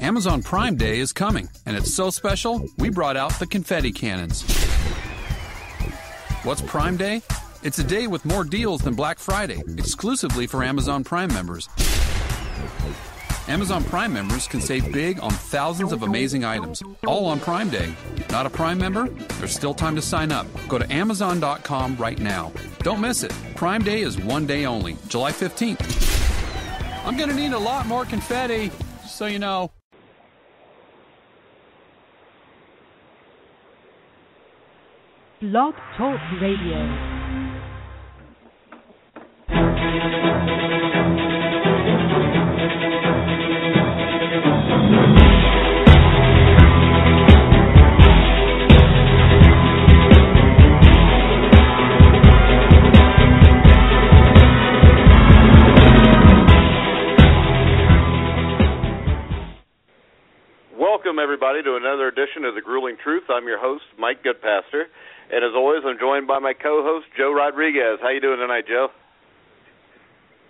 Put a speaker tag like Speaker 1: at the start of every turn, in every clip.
Speaker 1: Amazon Prime Day is coming, and it's so special, we brought out the confetti cannons. What's Prime Day? It's a day with more deals than Black Friday, exclusively for Amazon Prime members. Amazon Prime members can save big on thousands of amazing items, all on Prime Day. Not a Prime member? There's still time to sign up. Go to Amazon.com right now. Don't miss it. Prime Day is one day only, July 15th. I'm going to need a lot more confetti, just so you know.
Speaker 2: Blog Talk Radio.
Speaker 3: Welcome, everybody, to another edition of The Grueling Truth. I'm your host, Mike Goodpaster, and as always, I'm joined by my co-host, Joe Rodriguez. How you doing tonight, Joe?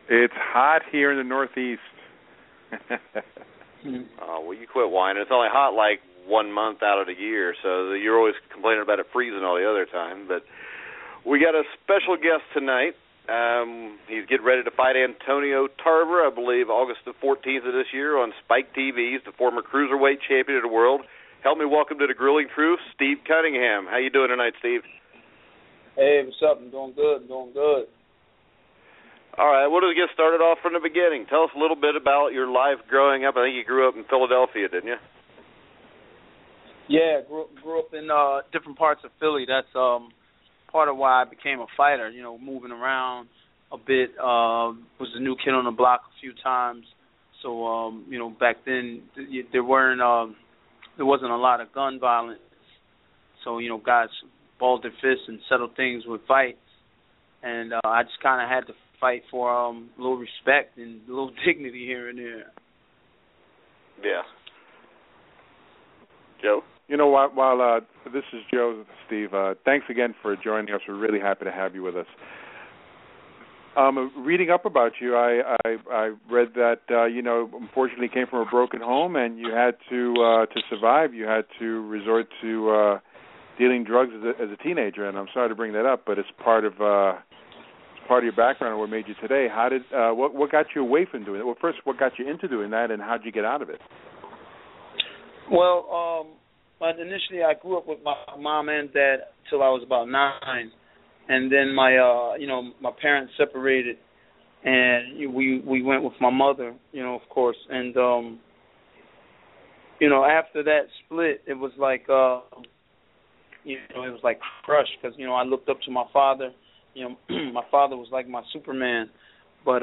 Speaker 4: It's hot here in the Northeast.
Speaker 3: Oh, well, you quit whining. It's only hot like 1 month out of the year, so you're always complaining about it freezing all the other time. But we got a special guest tonight. He's getting ready to fight Antonio Tarver, I believe, August the 14th of this year on Spike TV. He's the former Cruiserweight champion of the world. Help me welcome to the Grueling Truth, Steve Cunningham. How you doing tonight, Steve?
Speaker 5: Hey, what's up? I'm doing good.
Speaker 3: All right, well, to get started off from the beginning, tell us a little bit about your life growing up. I think you grew up in Philadelphia, didn't you?
Speaker 5: Yeah, grew up in different parts of Philly. That's part of why I became a fighter, moving around a bit. Was the new kid on the block a few times. So, back then there wasn't a lot of gun violence. So, guys balled their fists and settled things with fights. And I just kind of had to fight for a little respect and a little dignity here and there.
Speaker 3: Yeah. Joe?
Speaker 4: While this is Joe, Steve, thanks again for joining us. We're really happy to have you with us. Reading up about you, I read that, unfortunately came from a broken home, and you had to survive, you had to resort to dealing drugs as a teenager. And I'm sorry to bring that up, but it's part of your background and what made you today. How did what got you away from doing it? Well, first, what got you into doing that, and how did you get out of it?
Speaker 5: Well, initially I grew up with my mom and dad till I was about 9, and then my parents separated, and we went with my mother, of course, and after that split, it was like it was like crushed because I looked up to my father. My father was like my Superman, but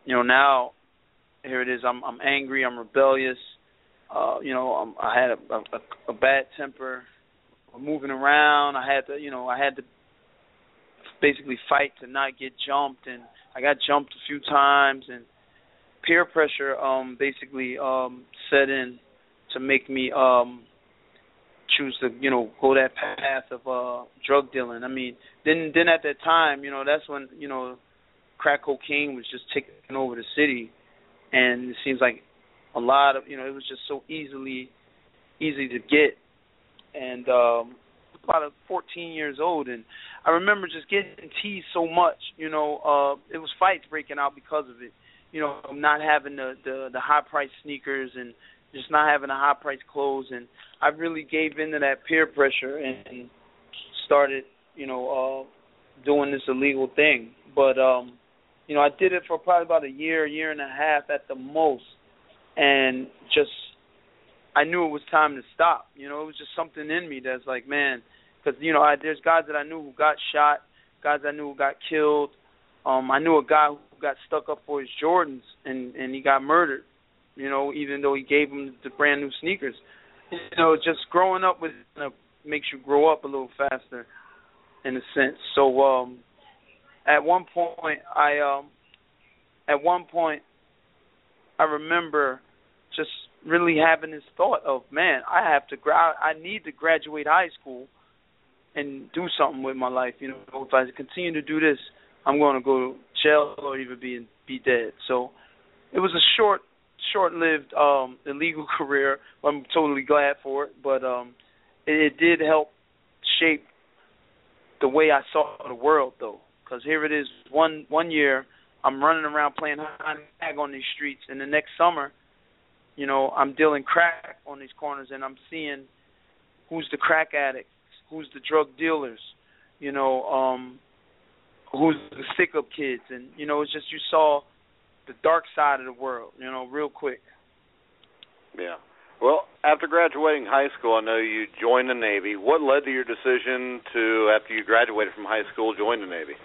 Speaker 5: now here it is. I'm angry. I'm rebellious. I had a bad temper. I'm moving around. I had to basically fight to not get jumped, and I got jumped a few times. And peer pressure basically set in to make me choose to go that path of drug dealing. I mean, then at that time, that's when crack cocaine was just taking over the city, and it seems like a lot of it was just so easy to get. And about 14 years old, and I remember just getting teased so much. It was fights breaking out because of it. Not having the high price sneakers and just not having the high price clothes, and I really gave into that peer pressure and started, doing this illegal thing. But I did it for probably about a year and a half at the most, and just I knew it was time to stop. It was just something in me that's like, man, because there's guys that I knew who got shot, guys I knew who got killed. I knew a guy who got stuck up for his Jordans and he got murdered. Even though he gave him the brand new sneakers. Just growing up with makes you grow up a little faster, in a sense. So at one point I remember just really having this thought of, man, I need to graduate high school and do something with my life. If I continue to do this, I'm going to go to jail or even be dead. So it was a short-lived illegal career. I'm totally glad for it, but it did help shape the way I saw the world, though. Because here it is, one year I'm running around playing hide on these streets, and the next summer, I'm dealing crack on these corners, and I'm seeing who's the crack addicts, who's the drug dealers, who's the stick-up kids, and it's just you saw the dark side of the world, real quick.
Speaker 3: Yeah. Well, after graduating high school, I know you joined the Navy. What led to your decision to, after you graduated from high school, join the Navy?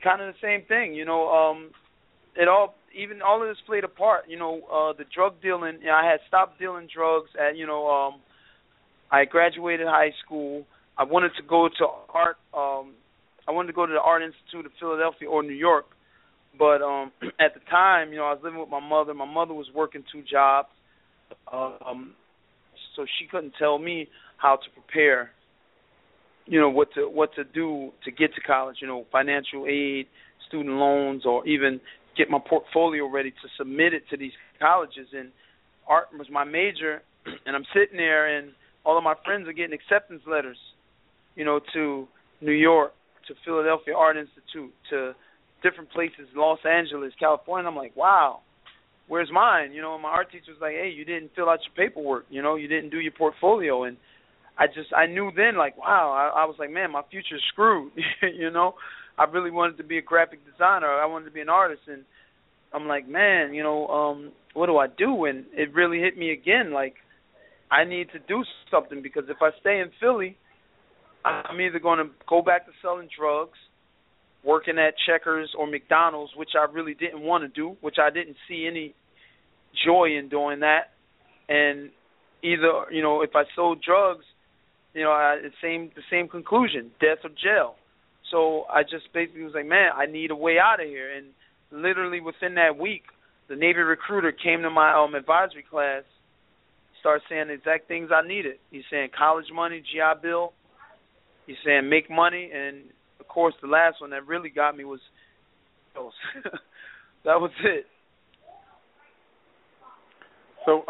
Speaker 5: Kind of the same thing, all of this played a part, the drug dealing. I had stopped dealing drugs at, I graduated high school. I wanted to go to art. I wanted to go to the Art Institute of Philadelphia or New York, but at the time, I was living with my mother. My mother was working 2 jobs, so she couldn't tell me how to prepare. What to do to get to college. Financial aid, student loans, or even get my portfolio ready to submit it to these colleges. And art was my major, and I'm sitting there, and all of my friends are getting acceptance letters, to New York, to Philadelphia Art Institute, to different places, Los Angeles, California. I'm like, wow, where's mine? And my art teacher was like, hey, you didn't fill out your paperwork. You didn't do your portfolio. And I knew then, like, wow, I was like, man, my future's screwed. I really wanted to be a graphic designer. I wanted to be an artist. And I'm like, man, what do I do? And it really hit me again, like, I need to do something, because if I stay in Philly, I'm either going to go back to selling drugs, working at Checkers or McDonald's, which I really didn't want to do, which I didn't see any joy in doing that. And either, if I sold drugs, the same conclusion, death or jail. So I just basically was like, man, I need a way out of here. And literally within that week, the Navy recruiter came to my advisory class, started saying the exact things I needed. He's saying college money, GI Bill. He's saying make money. And, of course, the last one that really got me was that was it.
Speaker 4: So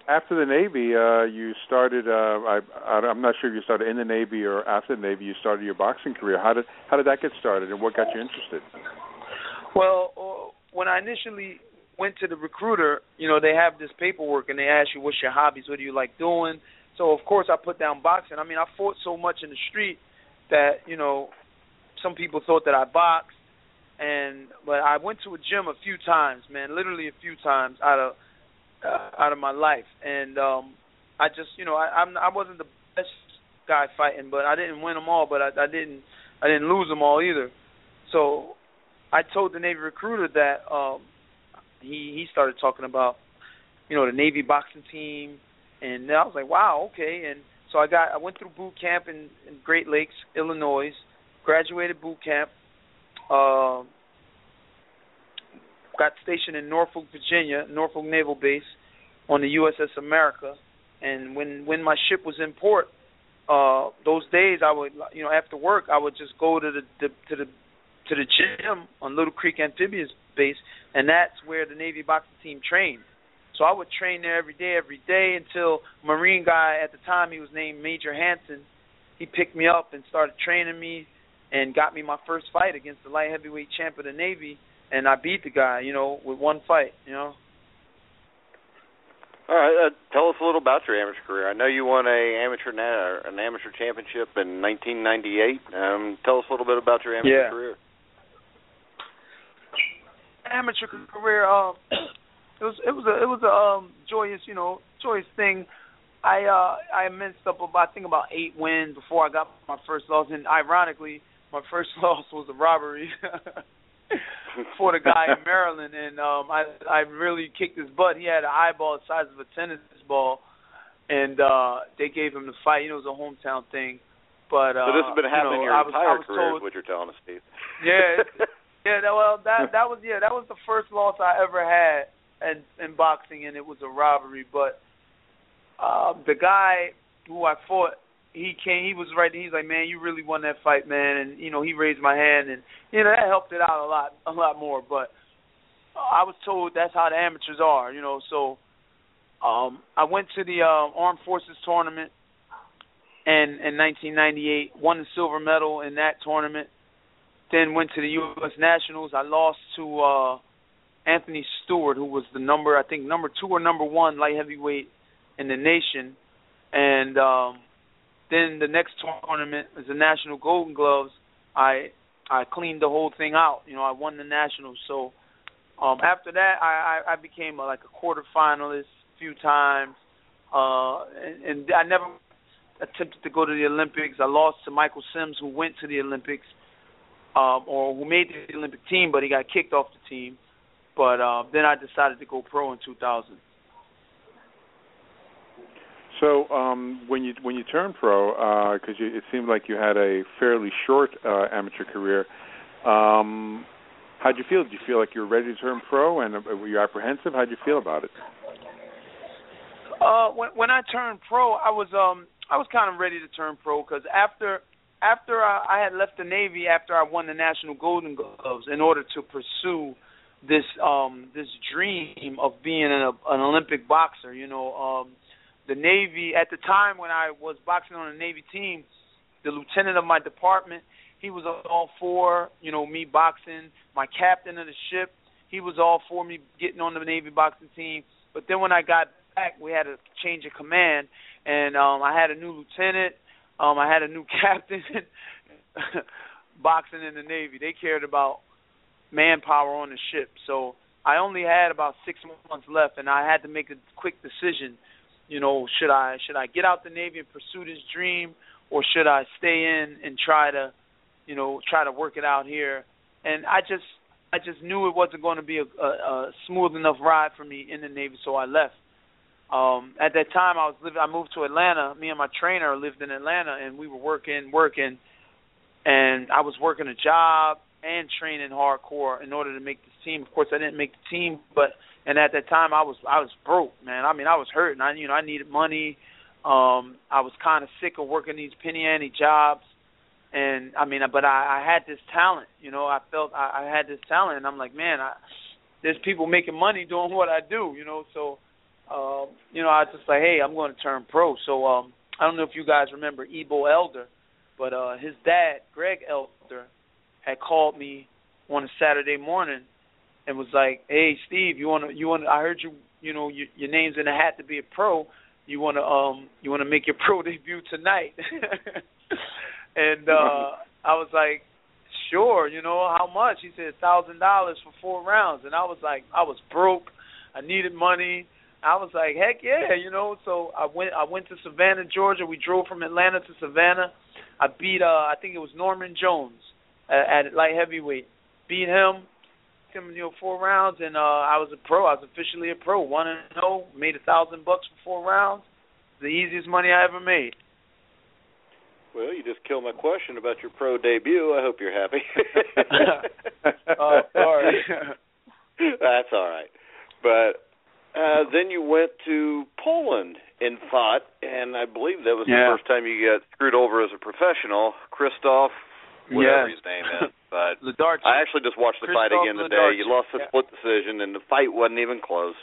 Speaker 4: after the Navy, you started, I'm not sure if you started in the Navy or after the Navy, you started your boxing career. How did that get started, and what got you interested?
Speaker 5: Well, when I initially went to the recruiter, they have this paperwork, and they ask you, what's your hobbies, what do you like doing? So, of course, I put down boxing. I mean, I fought so much in the street that, some people thought that I boxed, but I went to a gym a few times, man, literally a few times out of my life. And I just, I wasn't the best guy fighting, but I didn't win them all, but I didn't lose them all either. So I told the Navy recruiter that he started talking about, the Navy boxing team, and I was like, wow, okay. And so I went through boot camp in Great Lakes, Illinois, graduated boot camp, got stationed in Norfolk, Virginia, Norfolk Naval Base on the USS America. And when my ship was in port, those days I would, after work, I would just go to the gym on Little Creek Amphibious Base, and that's where the Navy boxing team trained. So I would train there every day until Marine guy at the time, he was named Major Hansen. He picked me up and started training me and got me my first fight against the light heavyweight champ of the Navy, and I beat the guy, with one fight, All
Speaker 3: right, tell us a little about your amateur career. I know you won an amateur championship in 1998. Tell us a little bit about your amateur career.
Speaker 5: Amateur career, it was a joyous thing. I messed up about 8 wins before I got my first loss, and ironically, my first loss was a robbery for the guy in Maryland, and I really kicked his butt. He had an eyeball the size of a tennis ball, and they gave him the fight. It was a hometown thing. But
Speaker 3: so this has been happening your entire career, is what you're telling us, Steve.
Speaker 5: Yeah, that was the first loss I ever had in boxing, and it was a robbery. But the guy who I fought, he was right there. He's like, man, you really won that fight, man. And he raised my hand, and that helped it out a lot more. But I was told that's how the amateurs are, you know. So I went to the Armed Forces tournament in 1998, won the silver medal in that tournament. Then went to the U.S. Nationals. I lost to Anthony Stewart, who was the number 2 or number 1 light heavyweight in the nation. And then the next tournament was the National Golden Gloves. I cleaned the whole thing out. You know, I won the Nationals. So after that, I became like a quarterfinalist a few times. And I never attempted to go to the Olympics. I lost to Michael Sims, who went to the Olympics, or who made the Olympic team, but he got kicked off the team. But then I decided to go pro in 2000. So
Speaker 4: when you turned pro, because it seemed like you had a fairly short amateur career, how'd you feel? Did you feel like you were ready to turn pro, and were you apprehensive? How'd you feel about it?
Speaker 5: When I turned pro, I was kind of ready to turn pro, because after I had left the Navy, after I won the National Golden Gloves, in order to pursue this dream of being an Olympic boxer. You know, the Navy, at the time when I was boxing on the Navy team, the lieutenant of my department, he was all for, you know, me boxing. My captain of the ship, he was all for me getting on the Navy boxing team. But then when I got back, we had a change of command, and I had a new lieutenant. I had a new captain boxing in the Navy. They cared about manpower on the ship. So I only had about 6 months left, and I had to make a quick decision. You know, should I get out the Navy and pursue this dream, or should I stay in and try to work it out here? And I just knew it wasn't going to be a smooth enough ride for me in the Navy, so I left. At that time, I moved to Atlanta. Me and my trainer lived in Atlanta, and we were working, and I was working a job and training hardcore in order to make this team. Of course, I didn't make the team, and at that time I was broke, man. I mean, I was hurting. I needed money. I was kind of sick of working these penny ante jobs, and but I had this talent. You know, I felt I had this talent, and I'm like, man, there's people making money doing what I do. You know, so. I was just like, hey, I'm going to turn pro. So I don't know if you guys remember Ebo Elder, but his dad, Greg Elder, had called me on a Saturday morning and was like, hey, Steve, I heard your name's in the hat to be a pro. You want to make your pro debut tonight? And I was like, sure. How much? He said $1,000 for 4 rounds, and I was like, I was broke. I needed money. I was like, heck yeah, So I went to Savannah, Georgia. We drove from Atlanta to Savannah. I beat, I think it was Norman Jones at light heavyweight. Beat him, 4 rounds, and I was a pro. I was officially a pro, 1-0. Made $1,000 for 4 rounds. The easiest money I ever made.
Speaker 3: Well, you just killed my question about your pro debut. I hope you're happy.
Speaker 5: Oh, sorry.
Speaker 3: That's all right. But then you went to Poland and fought, and I believe that was the first time you got screwed over as a professional. Christoph, whatever his name is. But I actually just watched the fight again today. You lost a split decision, and the fight wasn't even close.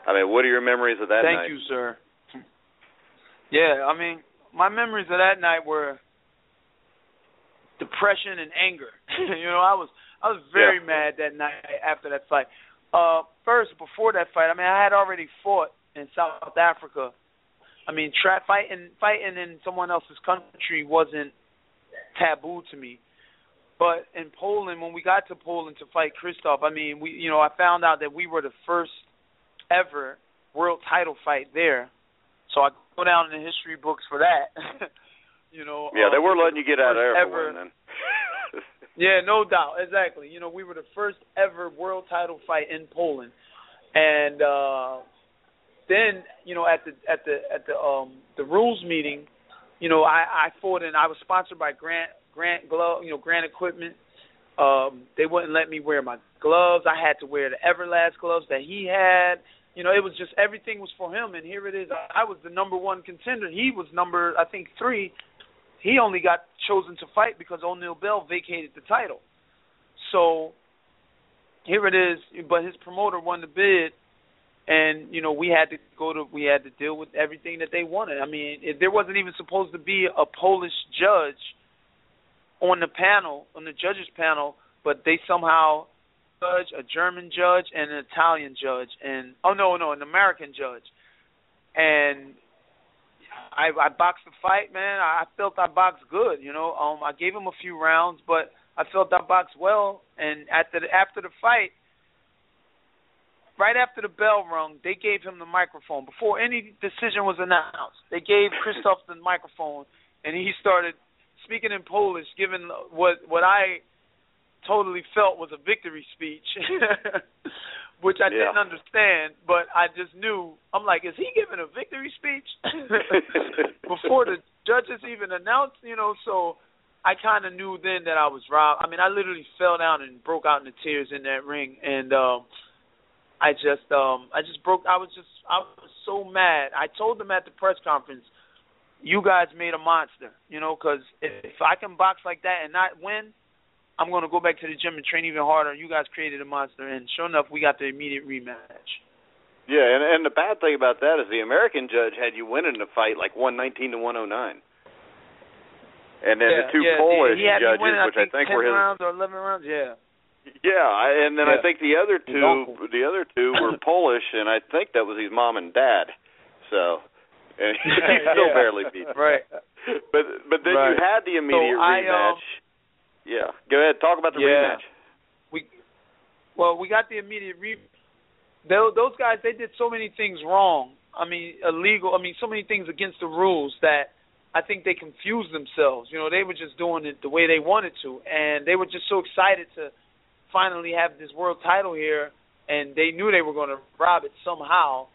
Speaker 3: I mean, what are your memories of that night?
Speaker 5: Thank you, sir. Yeah, my memories of that night were depression and anger. I was very mad that night after that fight. First, before that fight, I had already fought in South Africa. Fighting in someone else's country wasn't taboo to me. But in Poland, when we got to Poland to fight Christoph, I found out that we were the first ever world title fight there. So I go down in the history books for that.
Speaker 3: They were letting you get out of there for one then.
Speaker 5: Yeah, no doubt, exactly. We were the first ever world title fight in Poland, and then at the rules meeting, I fought and I was sponsored by Grant Glove, Grant Equipment. They wouldn't let me wear my gloves. I had to wear the Everlast gloves that he had. It was just everything was for him, and here it is. I was the number 1 contender. He was number, I think, 3. He only got chosen to fight because O'Neal Bell vacated the title. So here it is. But his promoter won the bid, and we had to deal with everything that they wanted. I mean, there wasn't even supposed to be a Polish judge on the judges panel, but they somehow a German judge and an Italian judge, and an American judge, and I boxed the fight, man. I felt I boxed good, I gave him a few rounds, but I felt I boxed well. And after the fight, right after the bell rung, they gave him the microphone before any decision was announced. They gave Krzysztof the microphone, and he started speaking in Polish, giving what I totally felt was a victory speech, which I didn't understand, but I just knew. I'm like, is he giving a victory speech before the judges even announced? So I kind of knew then that I was robbed. I mean, I literally fell down and broke out into tears in that ring, and I just broke. I was so mad. I told them at the press conference, you guys made a monster, because if I can box like that and not win, I'm going to go back to the gym and train even harder. You guys created a monster, and sure enough, we got the immediate rematch.
Speaker 3: Yeah, and the bad thing about that is the American judge had you winning the fight like 119 to 109. And then the two Polish judges, which I think
Speaker 5: 10
Speaker 3: were his
Speaker 5: rounds or 11 rounds, yeah.
Speaker 3: Yeah, and then I think the other two were Polish, and I think that was his mom and dad. So, and he still barely beat him.
Speaker 5: Right.
Speaker 3: But then you had the immediate rematch. Yeah, go ahead. Talk about the rematch. We got the immediate rematch.
Speaker 5: Those guys, they did so many things wrong. I mean, illegal. I mean, so many things against the rules that I think they confused themselves. They were just doing it the way they wanted to, and they were just so excited to finally have this world title here, and they knew they were going to rob it somehow.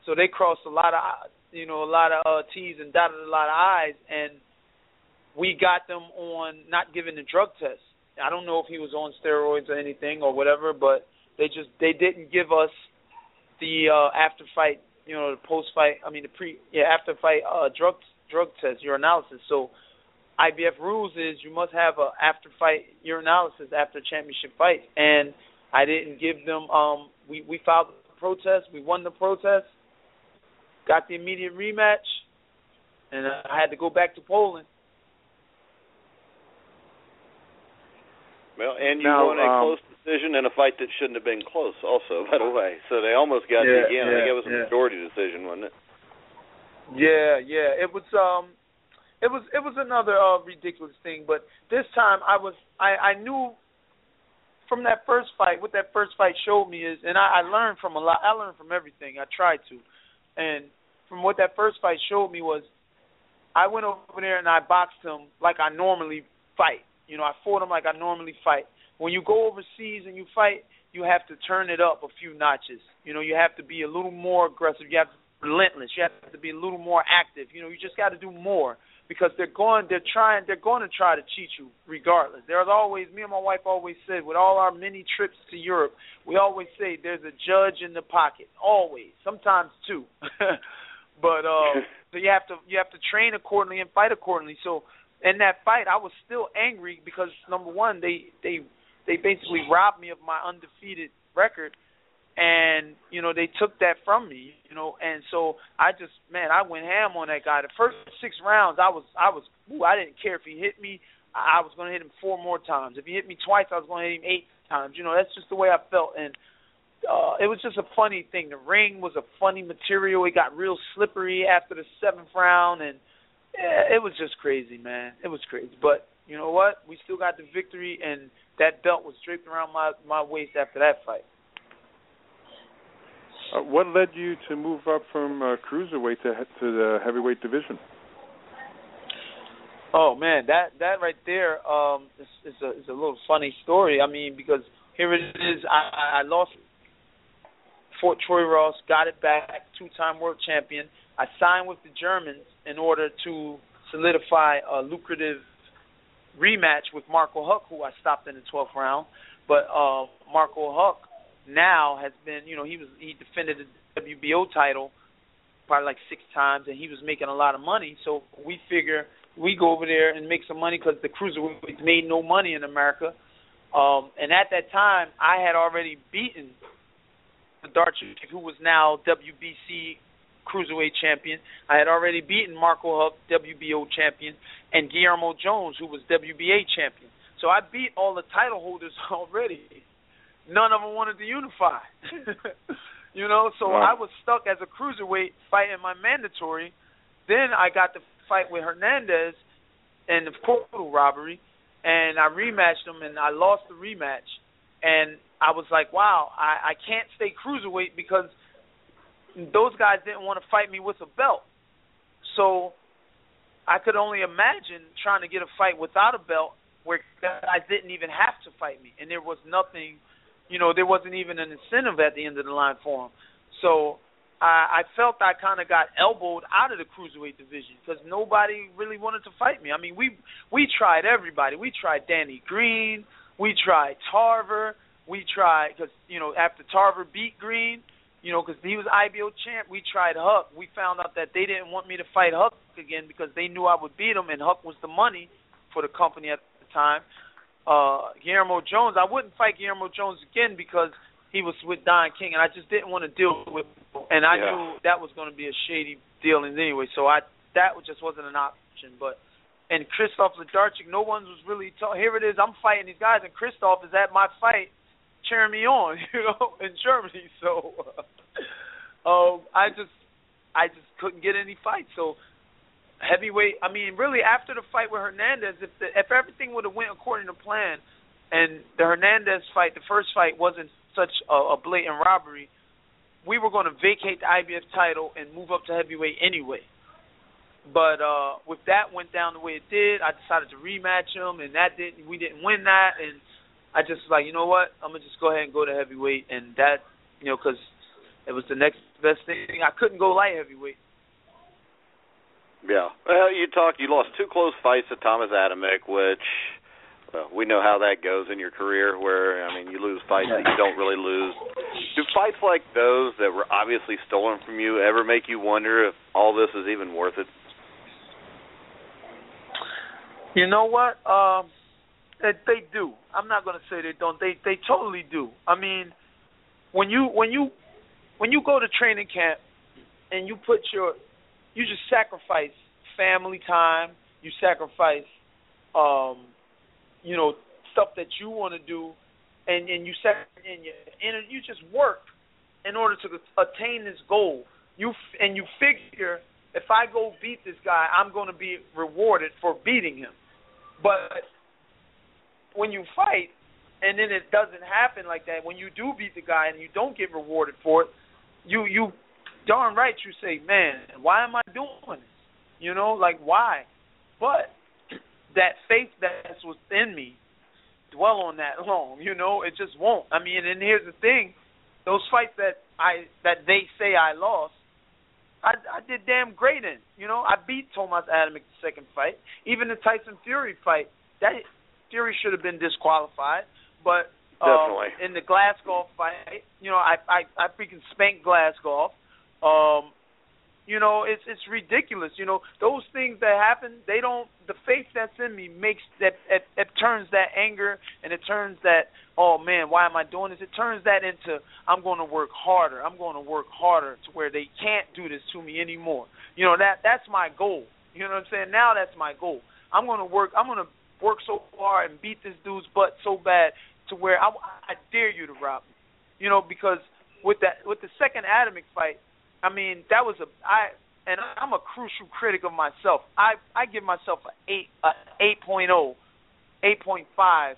Speaker 5: So they crossed a lot of T's and dotted a lot of I's, and we got them on not giving the drug test. I don't know if he was on steroids or anything or whatever, but they didn't give us the after fight, the post fight. I mean after fight drug test, urinalysis. So IBF rules is you must have a after fight urinalysis after a championship fight, and I didn't give them. We filed the protest. We won the protest. Got the immediate rematch, and I had to go back to Poland.
Speaker 3: Well, and you won a close decision in a fight that shouldn't have been close also, by the way. So they almost got you again. I think it was a majority decision, wasn't it?
Speaker 5: Yeah. It was another ridiculous thing, but this time I knew from that first fight, what that first fight showed me is, and I learned from a lot. I learned from everything. I tried to. And from what that first fight showed me was I went over there and I boxed him like I normally fight. I fought him like I normally fight. When you go overseas and you fight, you have to turn it up a few notches. You have to be a little more aggressive. You have to be relentless. You have to be a little more active. You just got to do more because they're going to try to cheat you regardless. There's always, me and my wife always said, with all our many trips to Europe, we always say there's a judge in the pocket. Always. Sometimes two. But so you have to train accordingly and fight accordingly. So in that fight, I was still angry because number one, they basically robbed me of my undefeated record, and they took that from me, and so I went ham on that guy. The first 6 rounds, I didn't care if he hit me. I was going to hit him 4 more times. If he hit me twice, I was going to hit him 8 times. That's just the way I felt, and it was just a funny thing. The ring was a funny material. It got real slippery after the 7th round, and it was just crazy, man. It was crazy. But you know what? We still got the victory, and that belt was draped around my waist after that fight.
Speaker 4: What led you to move up from cruiserweight to the heavyweight division?
Speaker 5: Oh, man, that right there is a little funny story. I mean, because here it is. I lost Fort Troy Ross, got it back, 2-time world champion. I signed with the Germans in order to solidify a lucrative rematch with Marco Huck, who I stopped in the 12th round. But Marco Huck now has been, he defended the WBO title probably like 6 times, and he was making a lot of money. So we figure we go over there and make some money because the Cruiserweight made no money in America. And at that time, I had already beaten the Darchick, who was now WBC Cruiserweight champion. I had already beaten Marco Huck, WBO champion, and Guillermo Jones, who was WBA champion. So I beat all the title holders already. None of them wanted to unify. So
Speaker 4: wow.
Speaker 5: I was stuck as a cruiserweight fighting my mandatory. Then I got to fight with Hernandez in the portal robbery, and I rematched him, and I lost the rematch. And I was like, wow, I can't stay cruiserweight because those guys didn't want to fight me with a belt. So I could only imagine trying to get a fight without a belt where guys didn't even have to fight me. And there was nothing, there wasn't even an incentive at the end of the line for them. So I felt I kind of got elbowed out of the cruiserweight division because nobody really wanted to fight me. I mean, we tried everybody. We tried Danny Green. We tried Tarver. We tried, because, after Tarver beat Green, because he was IBO champ, we tried Huck. We found out that they didn't want me to fight Huck again because they knew I would beat him, and Huck was the money for the company at the time. Guillermo Jones, I wouldn't fight Guillermo Jones again because he was with Don King, and I just didn't want to deal with him. And I knew that was going to be a shady deal anyway, so that just wasn't an option. And Christoph Ladarchik, no one was really here it is, I'm fighting these guys, and Christoph is at my fight cheering me on, in Germany. So I just couldn't get any fights. So heavyweight, I mean, really after the fight with Hernandez, if everything would have went according to plan, and the Hernandez fight, the first fight, wasn't such a blatant robbery, we were going to vacate the IBF title and move up to heavyweight anyway. But with that went down the way it did, I decided to rematch him, and we didn't win that, and I just was like, you know what, I'm going to just go ahead and go to heavyweight, and that, because it was the next best thing. I couldn't go light heavyweight.
Speaker 3: Yeah. Well, you lost 2 close fights to Thomas Adamek, which we know how that goes in your career where, you lose fights that you don't really lose. Do fights like those that were obviously stolen from you ever make you wonder if all this is even worth it?
Speaker 5: You know what? They do. I'm not going to say they don't. They totally do. I mean, when you go to training camp and you just sacrifice family time, you sacrifice stuff that you want to do, and you just work in order to attain this goal. You figure, if I go beat this guy, I'm going to be rewarded for beating him. But when you fight and then it doesn't happen like that, when you do beat the guy and you don't get rewarded for it, you darn right you say, man, why am I doing this? Why? But that faith that's within me, dwell on that long, it just won't. I mean, and here's the thing, those fights that they say I lost, I did damn great in. I beat Thomas Adamek the second fight. Even the Tyson Fury fight, that Fury should have been disqualified. But in the Glasgow fight, I freaking spanked Glasgow. It's ridiculous. Those things that happen, the faith that's in me makes that, it turns that anger, and it turns that, oh man, why am I doing this? It turns that into, I'm going to work harder. I'm going to work harder to where they can't do this to me anymore. That's my goal. You know what I'm saying? Now that's my goal. I'm going to work so hard and beat this dude's butt so bad to where I dare you to rob me. Because with the second Adamek fight, I mean, that was and I'm a crucial critic of myself. I give myself an 8.0, 8.5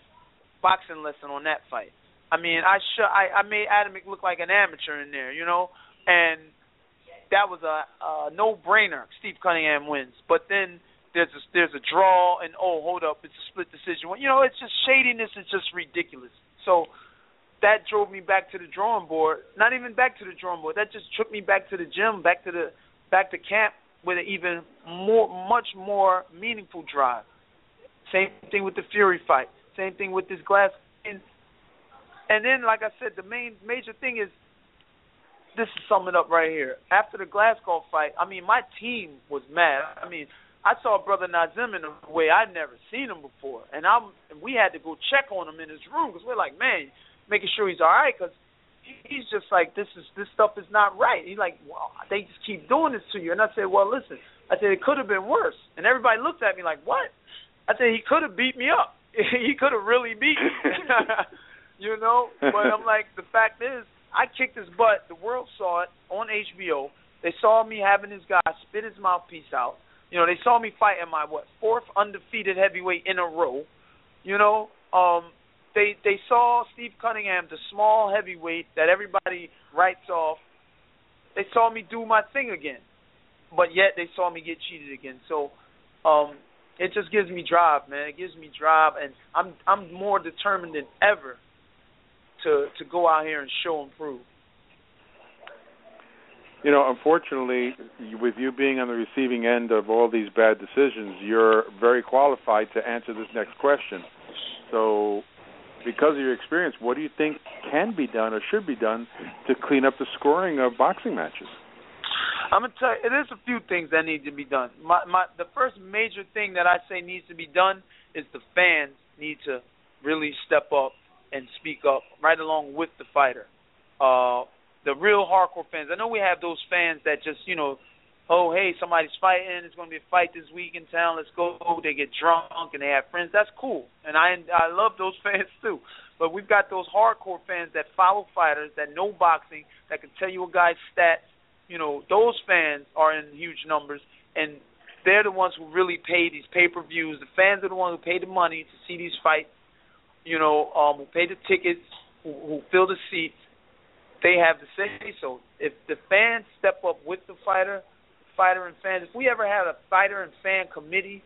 Speaker 5: boxing lesson on that fight. I mean, I made Adamek look like an amateur in there, and that was a no-brainer. Steve Cunningham wins, but then there's a draw, and hold up, it's a split decision. It's just shadiness. It's just ridiculous. So that drove me back to the drawing board. Not even back to the drawing board. That just took me back to the gym, back to camp with an much more meaningful drive. Same thing with the Fury fight. Same thing with this Glass. And then, like I said, the major thing is, this is summing up right here. After the Glasgow fight, I mean, my team was mad. I mean, I saw Brother Nazim in a way I'd never seen him before, and we had to go check on him in his room because we're like, man, making sure he's all right because he's just like, this stuff is not right. He's like, well, they just keep doing this to you. And I said, well, listen, I said, it could have been worse. And everybody looked at me like, what? I said, he could have beat me up. He could have really beat me. You know? But I'm like, the fact is, I kicked his butt. The world saw it on HBO. They saw me having this guy spit his mouthpiece out. You know, they saw me fight in my, fourth undefeated heavyweight in a row. You know? They saw Steve Cunningham, the small heavyweight that everybody writes off. They saw me do my thing again. But yet they saw me get cheated again. So it just gives me drive, man. It gives me drive, and I'm more determined than ever to go out here and show and prove.
Speaker 4: You know, unfortunately, with you being on the receiving end of all these bad decisions, you're very qualified to answer this next question. So, because of your experience, what do you think can be done or should be done to clean up the scoring of boxing matches?
Speaker 5: I'm going to tell you, there's a few things that need to be done. The first major thing that I say needs to be done is the fans need to really step up and speak up right along with the fighter. The real hardcore fans. I know we have those fans that just, you know, oh, hey, somebody's fighting. It's going to be a fight this week in town. Let's go. They get drunk and they have friends. That's cool. And I love those fans too. But we've got those hardcore fans that follow fighters, that know boxing, that can tell you a guy's stats. You know, those fans are in huge numbers, and they're the ones who really pay these pay-per-views. The fans are the ones who pay the money to see these fights, you know, who pay the tickets, who fill the seats. They have to say so. If the fans step up with the fighter and fans, if we ever had a fighter and fan committee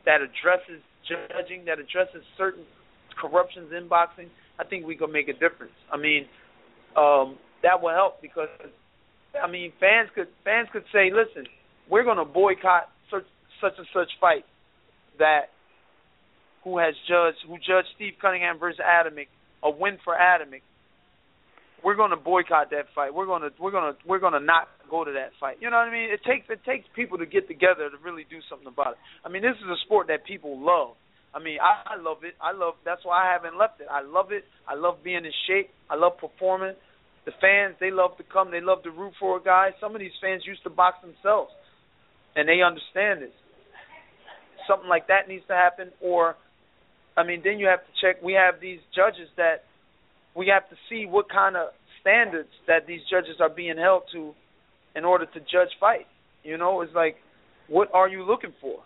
Speaker 5: that addresses judging, that addresses certain corruptions in boxing, I think we could make a difference. I mean, that will help because, I mean, fans could say, listen, we're going to boycott such and such fight who judged Steve Cunningham versus Adamic, a win for Adamic. We're going to boycott that fight. We're going to not go to that fight. You know what I mean? It takes people to get together to really do something about it. I mean, this is a sport that people love. I mean, I love it. That's why I haven't left it. I love it. I love being in shape. I love performing. The fans, they love to come. They love to root for a guy. Some of these fans used to box themselves, and they understand this. Something like that needs to happen. Or, I mean, then you have to check. We have these judges that we have to see what kind of standards that these judges are being held to in order to judge fights. You know, it's like, what are you looking for?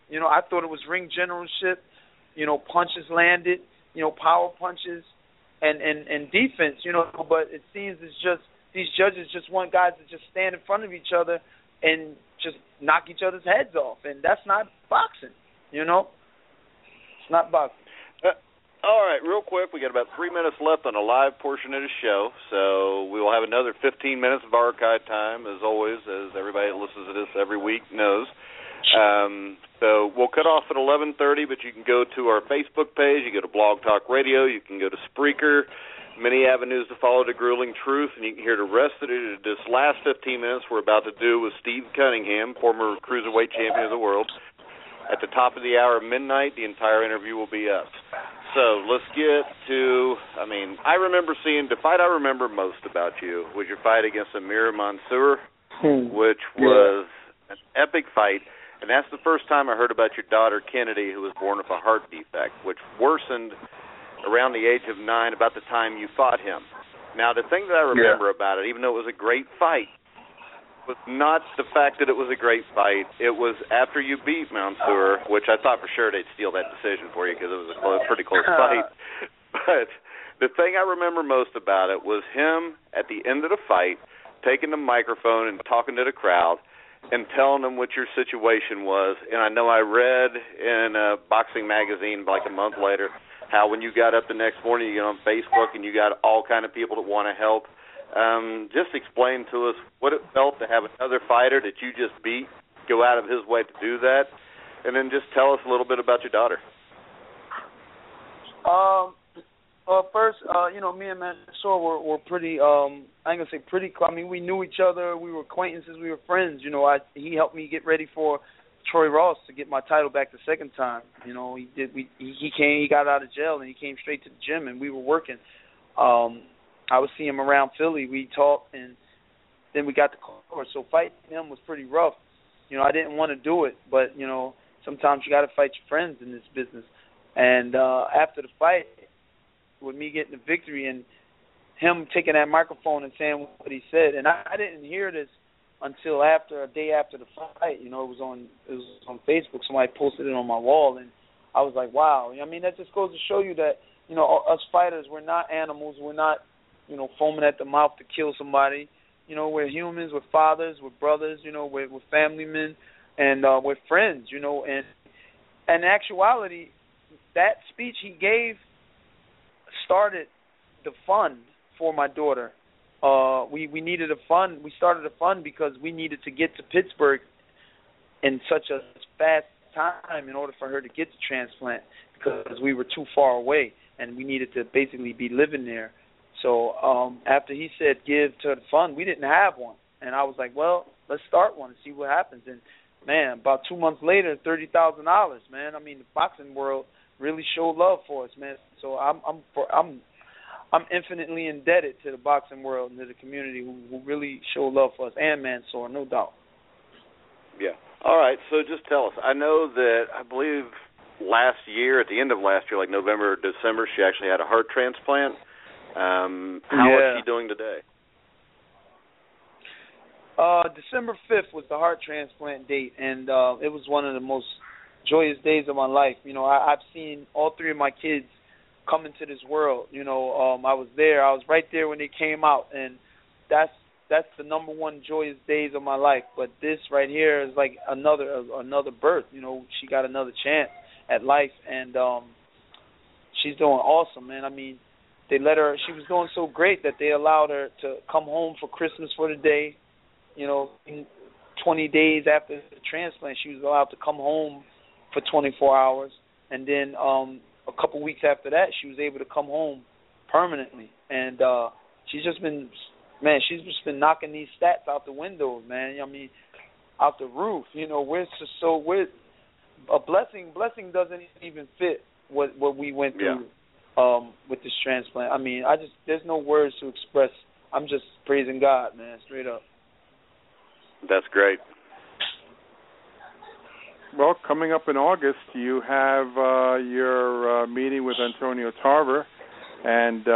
Speaker 5: You know, I thought it was ring generalship, you know, punches landed, you know, power punches, and defense, you know, but it seems it's just these judges just want guys to just stand in front of each other and just knock each other's heads off, and that's not boxing, you know? It's not boxing.
Speaker 3: All right, real quick, we got about 3 minutes left on the live portion of the show, so we will have another 15 minutes of archive time, as always, as everybody that listens to this every week knows. So we'll cut off at 11:30, but you can go to our Facebook page, you go to Blog Talk Radio, you can go to Spreaker, many avenues to follow the grueling truth, and you can hear the rest of it. This last 15 minutes we're about to do with Steve Cunningham, former Cruiserweight champion of the world. At the top of the hour, midnight, the entire interview will be up. So let's get to, I mean, I remember seeing, the fight I remember most about you was your fight against Amir Mansour, which was an epic fight. And that's the first time I heard about your daughter, Kennedy, who was born with a heart defect, which worsened around the age of 9, about the time you fought him. Now, the thing that I remember about it, even though it was a great fight, was not the fact that it was a great fight. It was after you beat Mansour, which I thought for sure they'd steal that decision for you because it was a pretty close fight. But the thing I remember most about it was him at the end of the fight taking the microphone and talking to the crowd and telling them what your situation was. And I know I read in a boxing magazine like a month later how when you got up the next morning, you get on Facebook and you got all kind of people that want to help. Just explain to us what it felt to have another fighter that you just beat go out of his way to do that, and then just tell us a little bit about your daughter.
Speaker 5: Well, first, you know, me and Mansour were pretty, I ain't going to say pretty, I mean, we knew each other, we were acquaintances, we were friends, you know, he helped me get ready for Troy Ross to get my title back the second time. You know, he got out of jail and he came straight to the gym and we were working. I would see him around Philly. We talked and then we got the court. So fighting him was pretty rough. You know, I didn't want to do it, but you know, sometimes you got to fight your friends in this business. And after the fight, with me getting the victory and him taking that microphone and saying what he said, and I didn't hear this until a day after the fight. You know, it was on Facebook. Somebody posted it on my wall, and I was like, wow. I mean, that just goes to show you that, you know, us fighters, we're not animals. We're not, you know, foaming at the mouth to kill somebody. You know, we're humans, we're fathers, we're brothers, you know, we're family men, and we're friends, you know. And in actuality, that speech he gave started the fund for my daughter. We needed a fund. We started a fund because we needed to get to Pittsburgh in such a fast time in order for her to get the transplant because we were too far away and we needed to basically be living there. So after he said give to the fund, we didn't have one. And I was like, well, let's start one and see what happens. And, man, about 2 months later, $30,000, man. I mean, the boxing world really showed love for us, man. So I'm infinitely indebted to the boxing world and to the community who really showed love for us, and Mansour, no doubt.
Speaker 3: Yeah. All right, so just tell us. I know that I believe last year, at the end of last year, like November or December, she actually had a heart transplant. How is she doing today?
Speaker 5: December 5th was the heart transplant date, and it was one of the most joyous days of my life. You know, I've seen all three of my kids come into this world. You know, I was there. I was right there when they came out, and that's the number one joyous days of my life. But this right here is like another birth. You know, she got another chance at life, and she's doing awesome, man. I mean, they let her. She was doing so great that they allowed her to come home for Christmas for the day. You know, 20 days after the transplant, she was allowed to come home for 24 hours, and then a couple weeks after that, she was able to come home permanently. And she's just been knocking these stats out the window, man. I mean, out the roof. You know, we're a blessing. Blessing doesn't even fit what we went through with this transplant. I mean, there's no words to express. I'm just praising God, man, straight up.
Speaker 3: That's great.
Speaker 4: Well, coming up in August, you have your meeting with Antonio Tarver, and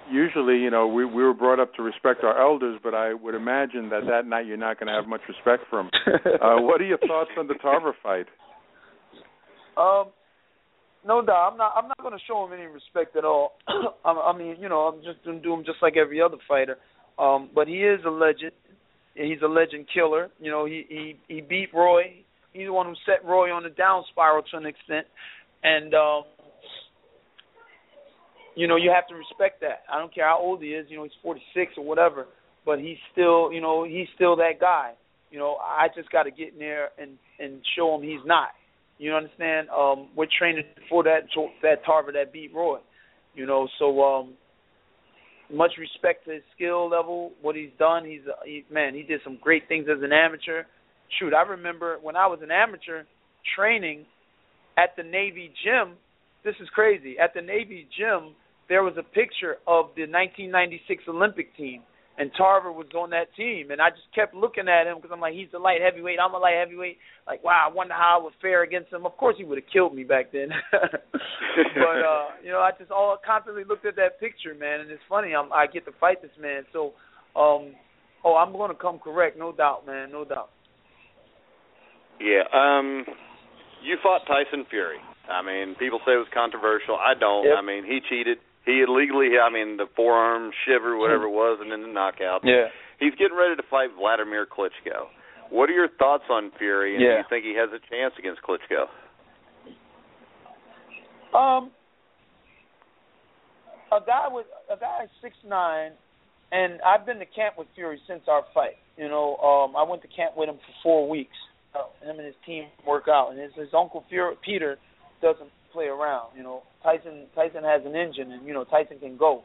Speaker 4: usually, you know, we were brought up to respect our elders, but I would imagine that night you're not going to have much respect for him. What are your thoughts on the Tarver fight?
Speaker 5: No doubt, I'm not going to show him any respect at all. I mean, you know, I'm just going to do him just like every other fighter. But he is a legend. He's a legend killer. You know, he beat Roy. He's the one who set Roy on the down spiral to an extent. And, you know, you have to respect that. I don't care how old he is. You know, he's 46 or whatever. But he's still, you know, he's still that guy. You know, I just got to get in there and show him he's not. You understand? We're training for that Tarver that beat Roy. You know, so much respect to his skill level, what he's done. He did some great things as an amateur. Shoot, I remember when I was an amateur training at the Navy gym. This is crazy. At the Navy gym, there was a picture of the 1996 Olympic team, and Tarver was on that team. And I just kept looking at him because I'm like, he's a light heavyweight. I'm a light heavyweight. Like, wow, I wonder how I would fare against him. Of course, he would have killed me back then. But, you know, I just constantly looked at that picture, man. And it's funny, I get to fight this man. So, I'm going to come correct, no doubt, man, no doubt.
Speaker 3: Yeah, you fought Tyson Fury. I mean, people say it was controversial. I don't. Yep. I mean, he cheated. He illegally, the forearm shiver, whatever it was, and then the knockout.
Speaker 5: Yeah.
Speaker 3: He's getting ready to fight Vladimir Klitschko. What are your thoughts on Fury, and do you think he has a chance against Klitschko?
Speaker 5: A guy 6'9", and I've been to camp with Fury since our fight. You know, I went to camp with him for 4 weeks. Him and his team work out, and his uncle Peter doesn't play around. You know, Tyson has an engine, and you know Tyson can go.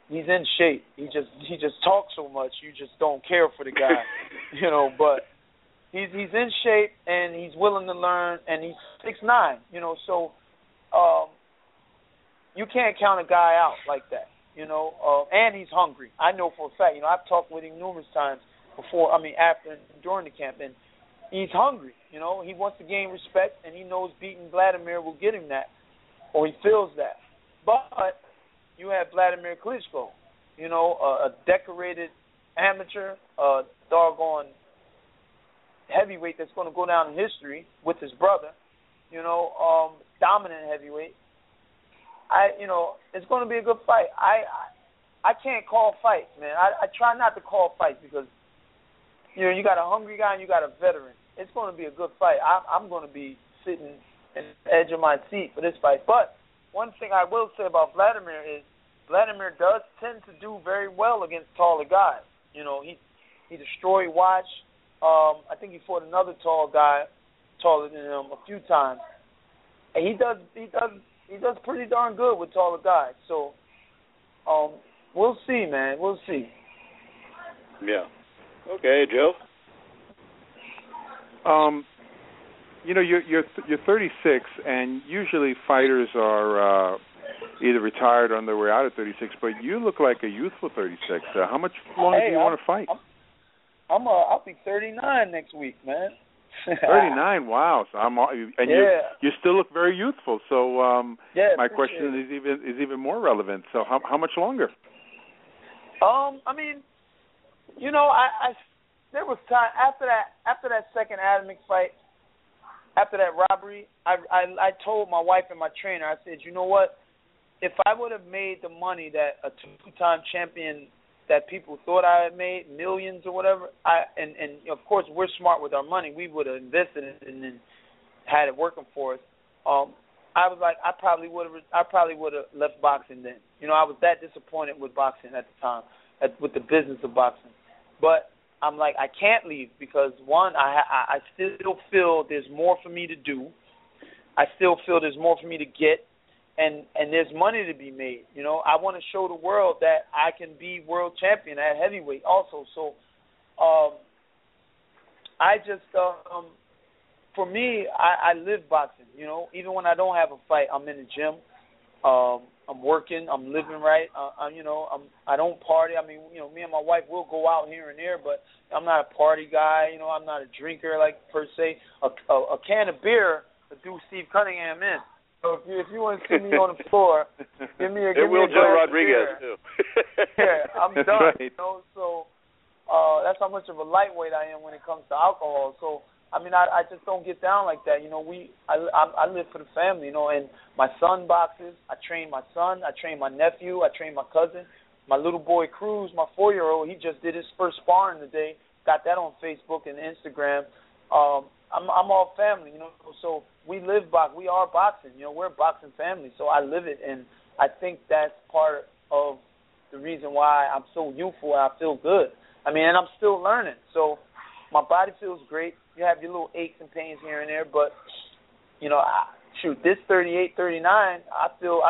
Speaker 5: He's in shape. He just talks so much, you just don't care for the guy. You know, but he's in shape and he's willing to learn, and he's 6'9", so you can't count a guy out like that, and he's hungry. I know for a fact, I've talked with him numerous times before, after and during the camp, and he's hungry, he wants to gain respect, and he knows beating Vladimir will get him that, or he feels that. But you have Vladimir Klitschko, a decorated amateur, a doggone heavyweight that's going to go down in history with his brother, dominant heavyweight. It's going to be a good fight. I can't call fights, man. I try not to call fights because, you got a hungry guy and you got a veteran. It's going to be a good fight. I'm going to be sitting at the edge of my seat for this fight. But one thing I will say about Vladimir is Vladimir does tend to do very well against taller guys. He destroyed Watch. I think he fought another tall guy, taller than him, a few times. And he does pretty darn good with taller guys. So we'll see, man. We'll see.
Speaker 3: Yeah. Okay, Joe.
Speaker 4: You're 36, and usually fighters are either retired or on their way out at 36. But you look like a youthful 36. How much longer do you want to fight?
Speaker 5: I'll be 39 next week, man.
Speaker 4: 39, wow! So you still look very youthful. So my question is even more relevant. So how much longer? There was time after that second Adamic fight, after that robbery. I told my wife and my trainer, I said, you know what? If I would have made the money that a two-time champion that people thought I had made, millions or whatever, and of course we're smart with our money, we would have invested it and then had it working for us. I was like, I probably would have left boxing then. I was that disappointed with boxing at the time, with the business of boxing. But I'm like, I can't leave because one, I still feel there's more for me to do. I still feel there's more for me to get. And there's money to be made. I want to show the world that I can be world champion at heavyweight also. So I just, for me, I live boxing. Even when I don't have a fight, I'm in the gym. I'm working. I'm living right. I don't party. Me and my wife will go out here and there, but I'm not a party guy. I'm not a drinker, like, per se. A can of beer will do Steve Cunningham in. So if you want to see me on the floor, give me a
Speaker 3: Joe Rodriguez too.
Speaker 5: Yeah, I'm done.
Speaker 4: Right.
Speaker 5: So that's how much of a lightweight I am when it comes to alcohol. So I just don't get down like that. I live for the family. And my son boxes. I train my son. I train my nephew. I train my cousin. My little boy Cruz, my 4-year-old, he just did his first sparring today. Got that on Facebook and Instagram. I'm all family, so we live boxing. We are boxing, we're a boxing family, so I live it, and I think that's part of the reason why I'm so youthful and I feel good. And I'm still learning, so my body feels great. You have your little aches and pains here and there, but, this 38, 39, I feel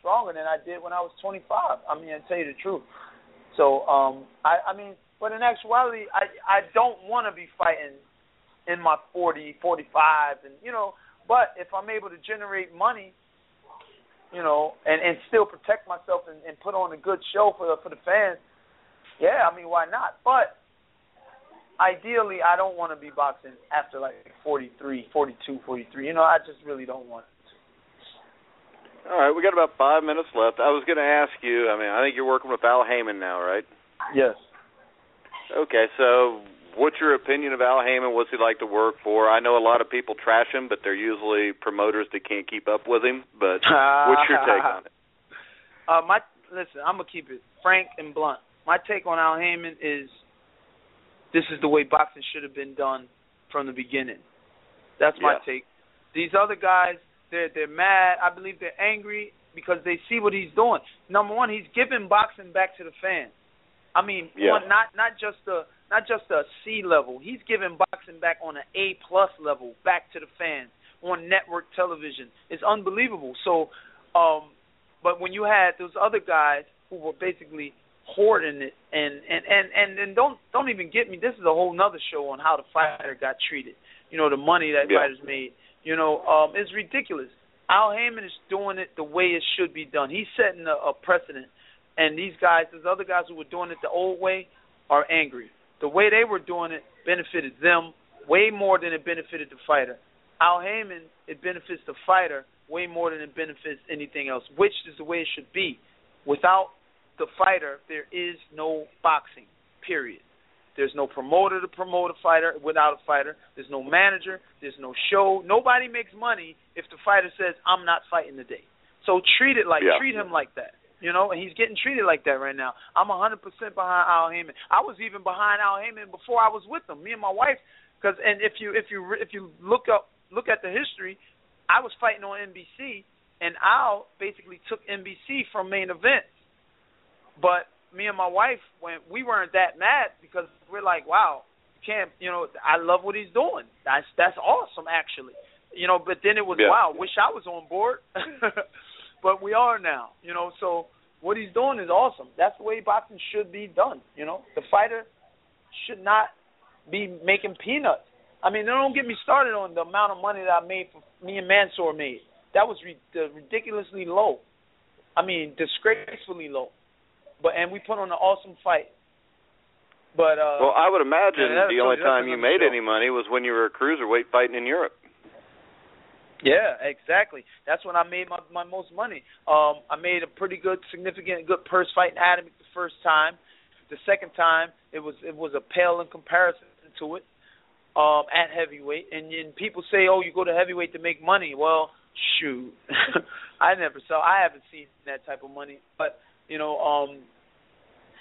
Speaker 5: stronger than I did when I was 25. I tell you the truth. So, but in actuality, I don't want to be fighting in my 40, 45, and but if I'm able to generate money, and still protect myself and put on a good show for the fans, why not? But ideally, I don't want to be boxing after like 43, 42, 43. I just really don't want it.
Speaker 3: All right, we got about 5 minutes left. I was going to ask you, I think you're working with Al Haymon now, right?
Speaker 5: Yes.
Speaker 3: Okay, so what's your opinion of Al Haymon? What's he like to work for? I know a lot of people trash him, but they're usually promoters that can't keep up with him. But what's your take on it?
Speaker 5: Listen, I'm going to keep it frank and blunt. My take on Al Haymon is this is the way boxing should have been done from the beginning. That's my take. These other guys, they're mad. I believe they're angry because they see what he's doing. Number one, he's giving boxing back to the fans. Not just a C level. He's giving boxing back on an A+ level back to the fans on network television. It's unbelievable. So, but when you had those other guys who were basically hoarding it, and don't even get me. This is a whole nother show on how the fighter got treated. You know, the money that fighters made. You know, it's ridiculous. Al Haymon is doing it the way it should be done. He's setting a precedent, and these guys, there's other guys who were doing it the old way, are angry. The way they were doing it benefited them way more than it benefited the fighter. Al Haymon, it benefits the fighter way more than it benefits anything else, which is the way it should be. Without the fighter, there is no boxing, period. There's no promoter to promote a fighter without a fighter. There's no manager. There's no show. Nobody makes money if the fighter says, I'm not fighting today. So treat him like that. You know, and he's getting treated like that right now. I'm 100% behind Al Haymon. I was even behind Al Haymon before I was with him. Me and my wife, and if you look at the history, I was fighting on NBC, and Al basically took NBC from Main Event. But me and my wife, when we weren't that mad because we're like, wow, I love what he's doing. That's awesome, actually. You know, but then it was, wow, wish I was on board. But we are now, you know, so what he's doing is awesome. That's the way boxing should be done, you know. The fighter should not be making peanuts. I mean, don't get me started on the amount of money that I made, me and Mansour made. That was ridiculously low. I mean, disgracefully low. And we put on an awesome fight. But
Speaker 3: well, I would imagine the only time you made any money was when you were a cruiserweight fighting in Europe.
Speaker 5: Yeah, exactly. That's when I made my most money. I made a pretty good, significant, good purse fighting Adam the first time. The second time, it was a pale in comparison to it at heavyweight. And people say, oh, you go to heavyweight to make money. Well, shoot, I haven't seen that type of money. But you know,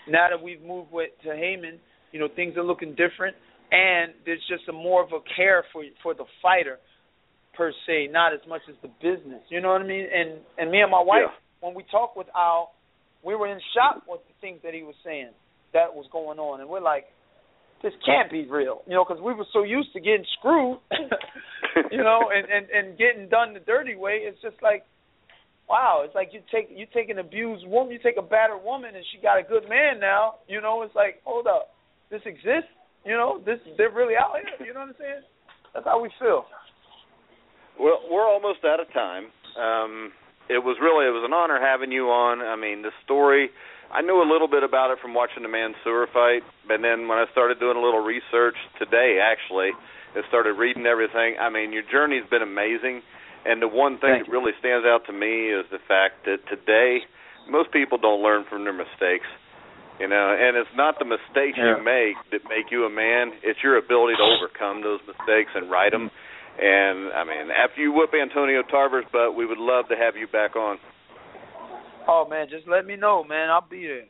Speaker 5: now that we've moved to Haymon, you know, things are looking different, and there's just more of a care for the fighter per se, not as much as the business. You know what I mean? And me and my wife, when we talked with Al, we were in shock with the things that he was saying that was going on, and we're like, this can't be real, you know, because we were so used to getting screwed, you know, and getting done the dirty way. It's just like, wow, it's like you take an abused woman, you take a battered woman, and she got a good man now. You know, it's like, hold up, this exists. You know, they're really out here. You know what I'm saying? That's how we feel.
Speaker 3: Well, we're almost out of time. It was an honor having you on. I mean, the story, I knew a little bit about it from watching the Mansour fight, but then when I started doing a little research today, actually, and started reading everything, I mean, your journey's been amazing. And the one thing that really stands out to me is the fact that today most people don't learn from their mistakes, you know, and it's not the mistakes you make that make you a man. It's your ability to overcome those mistakes and right them. And, I mean, after you whip Antonio Tarver's butt, we would love to have you back on.
Speaker 5: Oh, man, just let me know, man. I'll be there.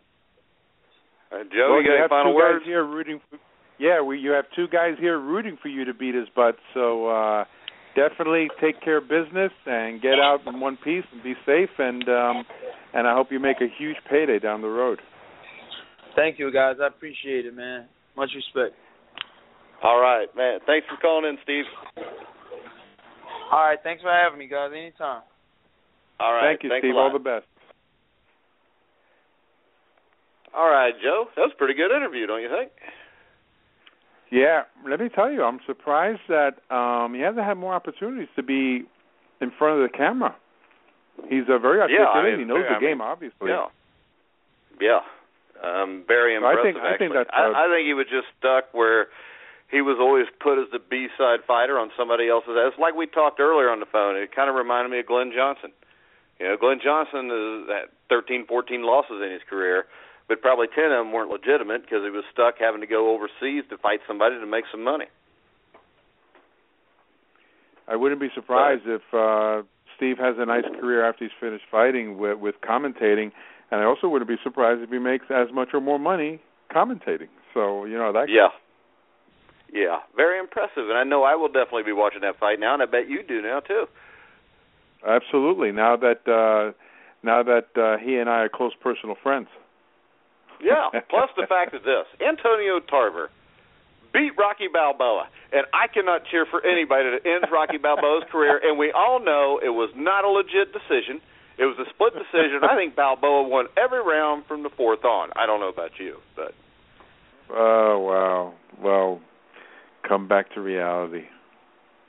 Speaker 3: Joe, you got any final words?
Speaker 4: You have two guys here rooting for you to beat his butt, so definitely take care of business and get out in one piece and be safe, and I hope you make a huge payday down the road.
Speaker 5: Thank you, guys. I appreciate it, man. Much respect.
Speaker 3: All right, man. Thanks for calling in, Steve.
Speaker 5: All right, thanks for having me, guys. Anytime.
Speaker 3: All right.
Speaker 4: Thank you, Steve. All the best.
Speaker 3: All right, Joe. That was a pretty good interview, don't you think?
Speaker 4: Yeah, let me tell you, I'm surprised that he hasn't had more opportunities to be in front of the camera. He's very articulate. He knows the game, obviously.
Speaker 3: Yeah. Very impressive,
Speaker 4: I think that's
Speaker 3: I think he was just stuck where he was always put as the B-side fighter on somebody else's. It's like we talked earlier on the phone. It kind of reminded me of Glenn Johnson. You know, Glenn Johnson has had 13, 14 losses in his career, but probably 10 of them weren't legitimate because he was stuck having to go overseas to fight somebody to make some money.
Speaker 4: I wouldn't be surprised if Steve has a nice career after he's finished fighting with commentating, and I also wouldn't be surprised if he makes as much or more money commentating. So, you know, that.
Speaker 3: Yeah, very impressive, and I know I will definitely be watching that fight now, and I bet you do now too.
Speaker 4: Absolutely. Now that he and I are close personal friends.
Speaker 3: Yeah. Plus the fact of this: Antonio Tarver beat Rocky Balboa, and I cannot cheer for anybody that ends Rocky Balboa's career. And we all know it was not a legit decision. It was a split decision. I think Balboa won every round from the fourth on. I don't know about you, but.
Speaker 4: Oh, wow. Well, come back to reality.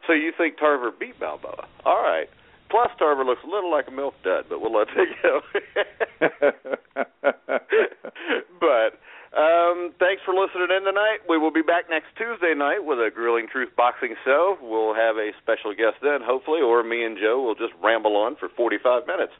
Speaker 3: So you think Tarver beat Balboa? All right. Plus, Tarver looks a little like a milk dud, but we'll let that go. But thanks for listening in tonight. We will be back next Tuesday night with a Grueling Truth boxing show. We'll have a special guest then, hopefully, or me and Joe will just ramble on for 45 minutes.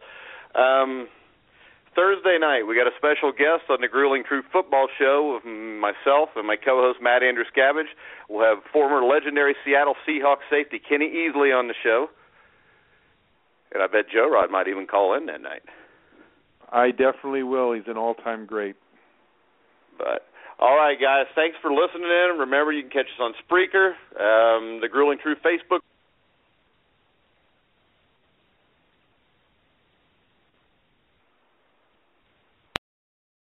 Speaker 3: Thursday night, we got a special guest on the Grueling Truth football show with myself and my co-host, Matt Andrew Scavage. We'll have former legendary Seattle Seahawks safety Kenny Easley on the show. And I bet Joe Rod might even call in that night. I
Speaker 4: definitely will. He's an all-time great.
Speaker 3: But all right, guys, thanks for listening in. Remember, you can catch us on Spreaker, the Grueling Truth Facebook